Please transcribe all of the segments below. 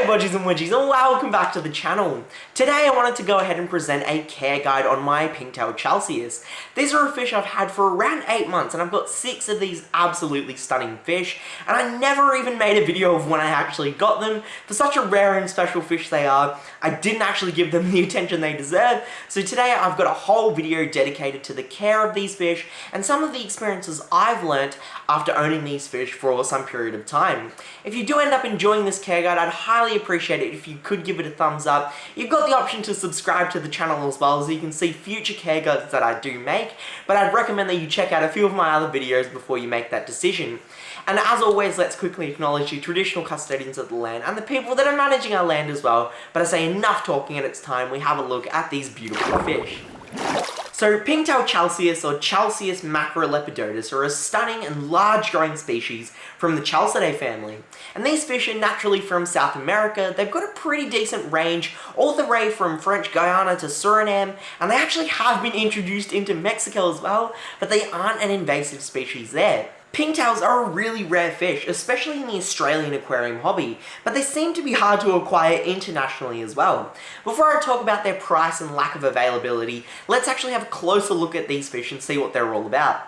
Bodgies and Widgies, and welcome back to the channel. Today I wanted to go ahead and present a care guide on my Pink Tail Chalceus. These are a fish I've had for around 8 months, and I've got 6 of these absolutely stunning fish, and I never even made a video of when I actually got them. For such a rare and special fish they are, I didn't actually give them the attention they deserve, so today I've got a whole video dedicated to the care of these fish and some of the experiences I've learnt after owning these fish for some period of time. If you do end up enjoying this care guide, I'd highly appreciate it if you could give it a thumbs up. You've got the option to subscribe to the channel as well, so you can see future care guides that I do make, but I'd recommend that you check out a few of my other videos before you make that decision. And as always, let's quickly acknowledge the traditional custodians of the land and the people that are managing our land as well. But I say enough talking, and it's time we have a look at these beautiful fish. So, Pink Tail Chalceus, or Chalceus macrolepidotus, are a stunning and large-growing species from the Chalcidae family. And these fish are naturally from South America. They've got a pretty decent range, all the way from French Guiana to Suriname, and they actually have been introduced into Mexico as well, but they aren't an invasive species there. Pinktails are a really rare fish, especially in the Australian aquarium hobby, but they seem to be hard to acquire internationally as well. Before I talk about their price and lack of availability, let's actually have a closer look at these fish and see what they're all about.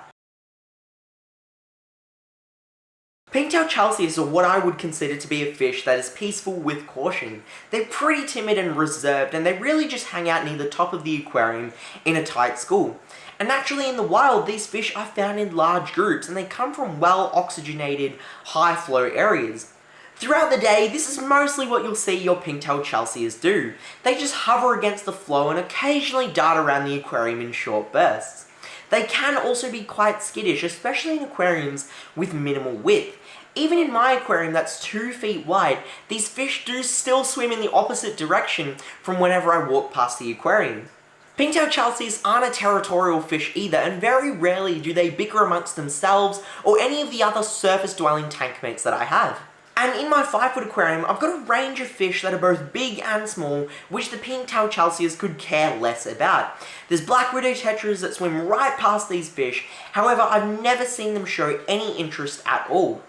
Pink Tail Chalceus are what I would consider to be a fish that is peaceful with caution. They're pretty timid and reserved, and they really just hang out near the top of the aquarium in a tight school. And naturally in the wild, these fish are found in large groups, and they come from well-oxygenated, high-flow areas. Throughout the day, this is mostly what you'll see your Pink Tail Chalceus do. They just hover against the flow and occasionally dart around the aquarium in short bursts. They can also be quite skittish, especially in aquariums with minimal width. Even in my aquarium that's 2 feet wide, these fish do still swim in the opposite direction from whenever I walk past the aquarium. Pink Tail Chalceus aren't a territorial fish either, and very rarely do they bicker amongst themselves or any of the other surface-dwelling tank mates that I have. And in my 5-foot aquarium, I've got a range of fish that are both big and small, which the Pink Tail Chalceus could care less about. There's black widow tetras that swim right past these fish, however I've never seen them show any interest at all.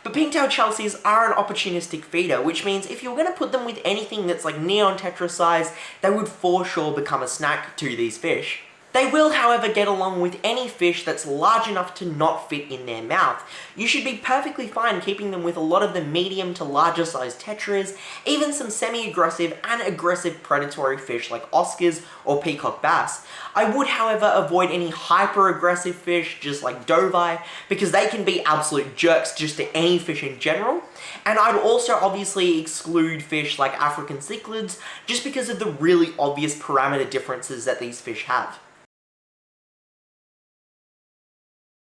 But Pink Tail Chalceus are an opportunistic feeder, which means if you're going to put them with anything that's like neon tetra size, they would for sure become a snack to these fish. They will, however, get along with any fish that's large enough to not fit in their mouth. You should be perfectly fine keeping them with a lot of the medium to larger sized tetras, even some semi-aggressive and aggressive predatory fish like Oscars or peacock bass. I would, however, avoid any hyper-aggressive fish, just like dovii, because they can be absolute jerks just to any fish in general. And I'd also obviously exclude fish like African cichlids, just because of the really obvious parameter differences that these fish have.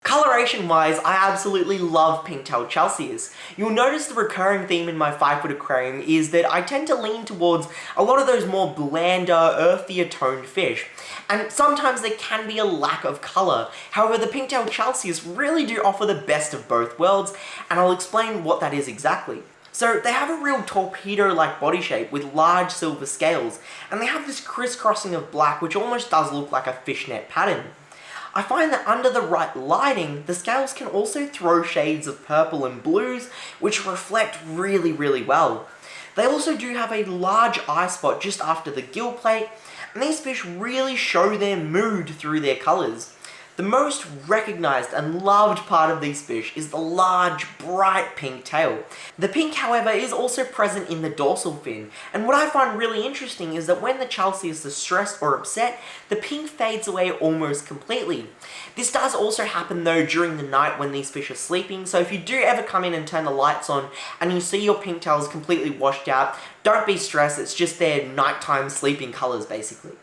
Coloration-wise, I absolutely love Pink Tail Chalceus. You'll notice the recurring theme in my 5-foot aquarium is that I tend to lean towards a lot of those more blander, earthier toned fish. And sometimes there can be a lack of colour. However, the Pink Tail Chalceus really do offer the best of both worlds, and I'll explain what that is exactly. So, they have a real torpedo-like body shape with large silver scales, and they have this crisscrossing of black which almost does look like a fishnet pattern. I find that under the right lighting, the scales can also throw shades of purple and blues, which reflect really, really well. They also do have a large eye spot just after the gill plate, and these fish really show their mood through their colours. The most recognised and loved part of these fish is the large, bright pink tail. The pink, however, is also present in the dorsal fin, and what I find really interesting is that when the Chalceus is stressed or upset, the pink fades away almost completely. This does also happen though during the night when these fish are sleeping, so if you do ever come in and turn the lights on and you see your pink tails completely washed out, don't be stressed, it's just their nighttime sleeping colours basically.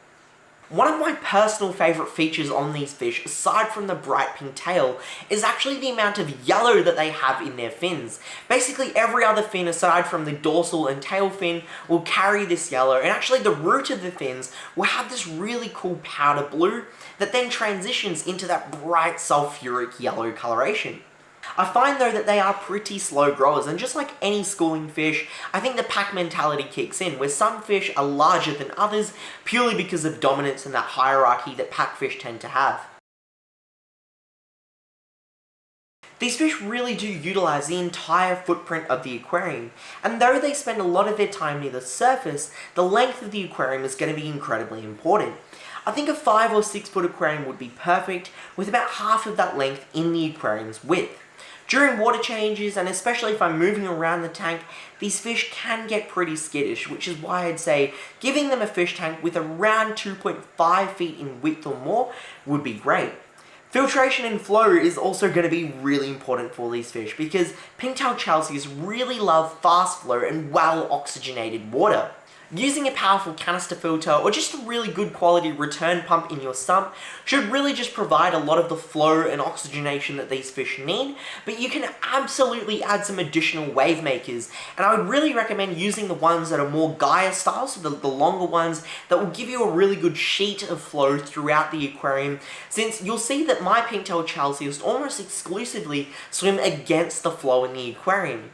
One of my personal favourite features on these fish, aside from the bright pink tail, is actually the amount of yellow that they have in their fins. Basically every other fin aside from the dorsal and tail fin will carry this yellow, and actually the root of the fins will have this really cool powder blue that then transitions into that bright sulphuric yellow coloration. I find though that they are pretty slow growers, and just like any schooling fish, I think the pack mentality kicks in, where some fish are larger than others purely because of dominance and that hierarchy that pack fish tend to have. These fish really do utilize the entire footprint of the aquarium, and though they spend a lot of their time near the surface, the length of the aquarium is going to be incredibly important. I think a 5 or 6 foot aquarium would be perfect, with about half of that length in the aquarium's width. During water changes, and especially if I'm moving around the tank, these fish can get pretty skittish, which is why I'd say giving them a fish tank with around 2.5 feet in width or more would be great. Filtration and flow is also going to be really important for these fish because Pink Tail Chalceus really love fast flow and well oxygenated water. Using a powerful canister filter or just a really good quality return pump in your sump should really just provide a lot of the flow and oxygenation that these fish need, but you can absolutely add some additional wave makers, and I would really recommend using the ones that are more Gaia style, so the longer ones that will give you a really good sheet of flow throughout the aquarium, since you'll see that my Pink Tail Chalceus almost exclusively swim against the flow in the aquarium.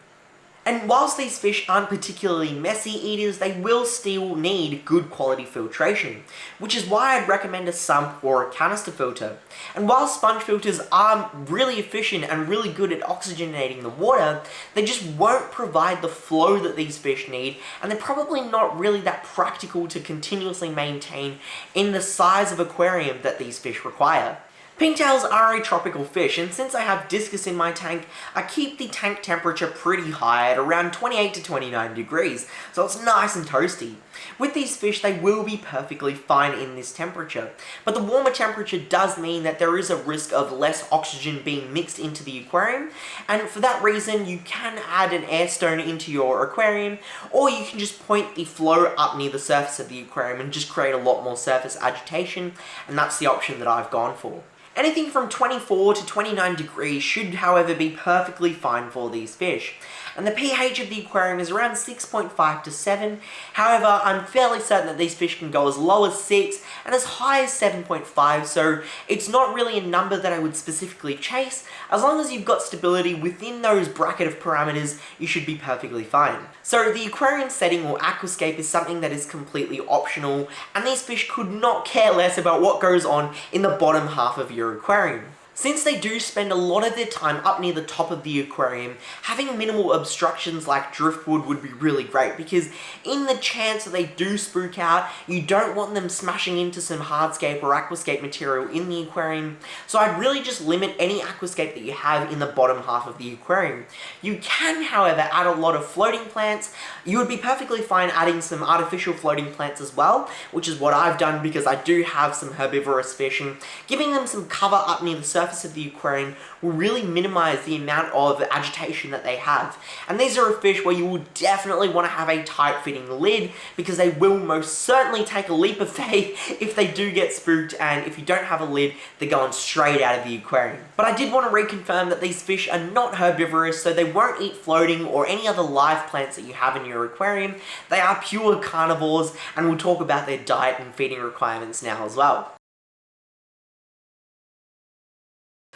And whilst these fish aren't particularly messy eaters, they will still need good quality filtration, which is why I'd recommend a sump or a canister filter. And while sponge filters are really efficient and really good at oxygenating the water, they just won't provide the flow that these fish need, and they're probably not really that practical to continuously maintain in the size of aquarium that these fish require. Pinktails are a tropical fish, and since I have discus in my tank, I keep the tank temperature pretty high at around 28 to 29 degrees, so it's nice and toasty. With these fish, they will be perfectly fine in this temperature, but the warmer temperature does mean that there is a risk of less oxygen being mixed into the aquarium, and for that reason you can add an air stone into your aquarium, or you can just point the flow up near the surface of the aquarium and just create a lot more surface agitation, and that's the option that I've gone for. Anything from 24 to 29 degrees should, however, be perfectly fine for these fish. And the pH of the aquarium is around 6.5 to 7. However, I'm fairly certain that these fish can go as low as 6 and as high as 7.5, so it's not really a number that I would specifically chase. As long as you've got stability within those bracket of parameters, you should be perfectly fine. So the aquarium setting or aquascape is something that is completely optional, and these fish could not care less about what goes on in the bottom half of your aquarium. Since they do spend a lot of their time up near the top of the aquarium, having minimal obstructions like driftwood would be really great, because in the chance that they do spook out, you don't want them smashing into some hardscape or aquascape material in the aquarium, so I'd really just limit any aquascape that you have in the bottom half of the aquarium. You can, however, add a lot of floating plants. You would be perfectly fine adding some artificial floating plants as well, which is what I've done because I do have some herbivorous fish, and giving them some cover up near the surface of the aquarium will really minimize the amount of agitation that they have. And these are a fish where you will definitely want to have a tight fitting lid, because they will most certainly take a leap of faith if they do get spooked, and if you don't have a lid, they're going straight out of the aquarium. But I did want to reconfirm that these fish are not herbivorous, so they won't eat floating or any other live plants that you have in your aquarium. They are pure carnivores, and we'll talk about their diet and feeding requirements now as well.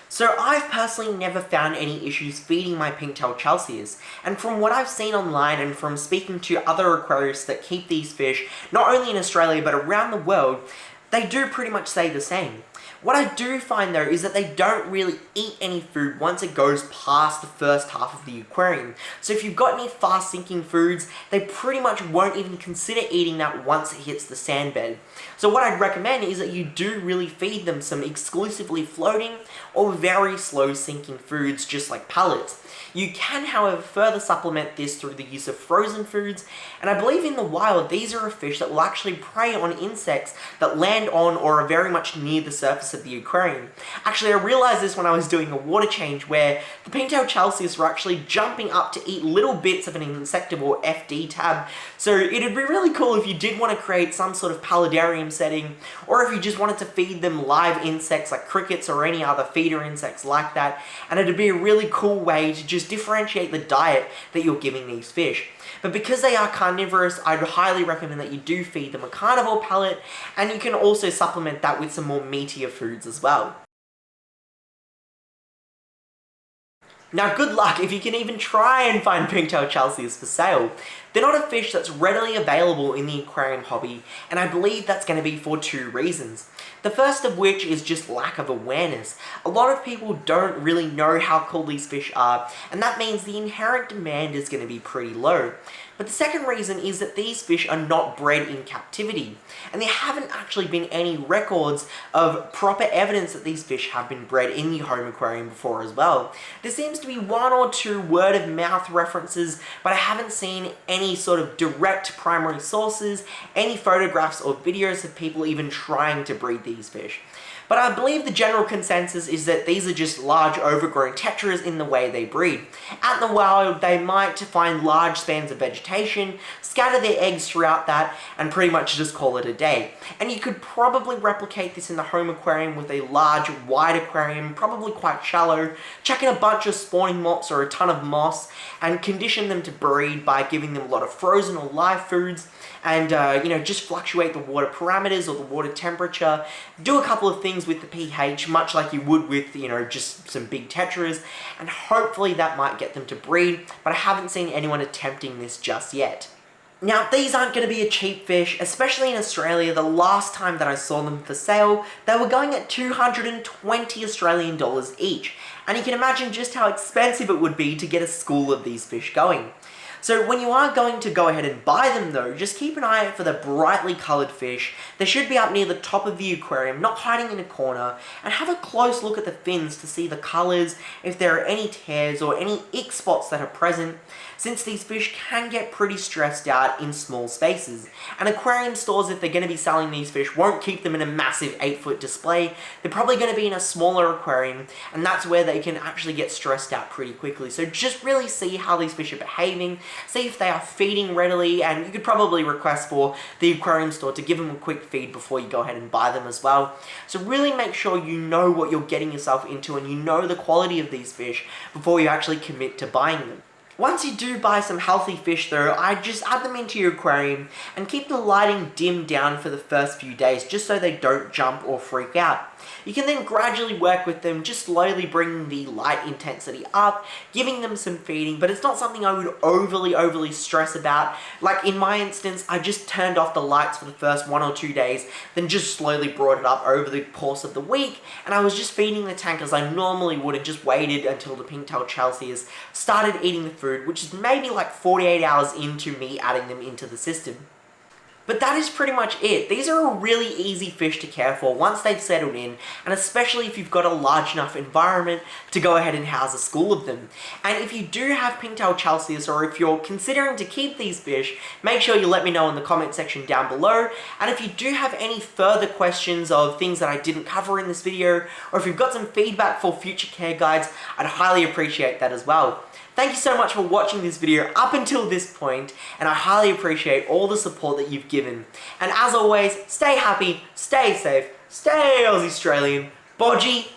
So I've personally never found any issues feeding my Pink Tail Chalceus, and from what I've seen online and from speaking to other aquarists that keep these fish, not only in Australia but around the world, they do pretty much say the same. What I do find though is that they don't really eat any food once it goes past the first half of the aquarium. So if you've got any fast sinking foods, they pretty much won't even consider eating that once it hits the sand bed. So what I'd recommend is that you do really feed them some exclusively floating or very slow sinking foods, just like pellets. You can, however, further supplement this through the use of frozen foods, and I believe in the wild these are a fish that will actually prey on insects that land on or are very much near the surface of the aquarium. Actually, I realized this when I was doing a water change, where the Pink Tail Chalceus were actually jumping up to eat little bits of an insectivore FD tab, so it'd be really cool if you did want to create some sort of paludarium setting, or if you just wanted to feed them live insects like crickets or any other feeder insects like that, and it'd be a really cool way to just differentiate the diet that you're giving these fish. But because they are carnivorous, I'd highly recommend that you do feed them a carnivore pellet, and you can also supplement that with some more meatier foods as well. Now good luck if you can even try and find Pink Tail Chalceus for sale. They're not a fish that's readily available in the aquarium hobby, and I believe that's going to be for two reasons. The first of which is just lack of awareness. A lot of people don't really know how cool these fish are, and that means the inherent demand is going to be pretty low. But the second reason is that these fish are not bred in captivity, and there haven't actually been any records of proper evidence that these fish have been bred in the home aquarium before as well. There seems to be one or two word of mouth references, but I haven't seen any sort of direct primary sources, any photographs or videos of people even trying to breed these fish. But I believe the general consensus is that these are just large overgrown tetras in the way they breed. Out in the wild, they might find large spans of vegetation, scatter their eggs throughout that, and pretty much just call it a day. And you could probably replicate this in the home aquarium with a large, wide aquarium, probably quite shallow, chuck in a bunch of spawning mops or a ton of moss, and condition them to breed by giving them a lot of frozen or live foods, and just fluctuate the water parameters or the water temperature, do a couple of things with the pH, much like you would with, just some big tetras, and hopefully that might get them to breed, but I haven't seen anyone attempting this just yet. Now, these aren't going to be a cheap fish, especially in Australia. The last time that I saw them for sale, they were going at 220 Australian dollars each, and you can imagine just how expensive it would be to get a school of these fish going. So when you are going to go ahead and buy them though, just keep an eye out for the brightly coloured fish. They should be up near the top of the aquarium, not hiding in a corner, and have a close look at the fins to see the colours, if there are any tears or any ick spots that are present, since these fish can get pretty stressed out in small spaces. And aquarium stores, if they're going to be selling these fish, won't keep them in a massive 8-foot display. They're probably going to be in a smaller aquarium, and that's where they can actually get stressed out pretty quickly. So just really see how these fish are behaving, see if they are feeding readily, and you could probably request for the aquarium store to give them a quick feed before you go ahead and buy them as well. So really make sure you know what you're getting yourself into and you know the quality of these fish before you actually commit to buying them. Once you do buy some healthy fish though, I just add them into your aquarium and keep the lighting dimmed down for the first few days just so they don't jump or freak out. You can then gradually work with them, just slowly bringing the light intensity up, giving them some feeding, but it's not something I would overly stress about. Like in my instance, I just turned off the lights for the first 1 or 2 days, then just slowly brought it up over the course of the week, and I was just feeding the tank as I normally would and just waited until the Pink Tail Chalceus started eating the food, which is maybe like 48 hours into me adding them into the system. But that is pretty much it. These are a really easy fish to care for once they've settled in, and especially if you've got a large enough environment to go ahead and house a school of them. And if you do have Pink Tail Chalceus, or if you're considering to keep these fish, make sure you let me know in the comment section down below. And if you do have any further questions of things that I didn't cover in this video, or if you've got some feedback for future care guides, I'd highly appreciate that as well. Thank you so much for watching this video up until this point, and I highly appreciate all the support that you've given. And as always, stay happy, stay safe, stay Aussie Australian, Bodgie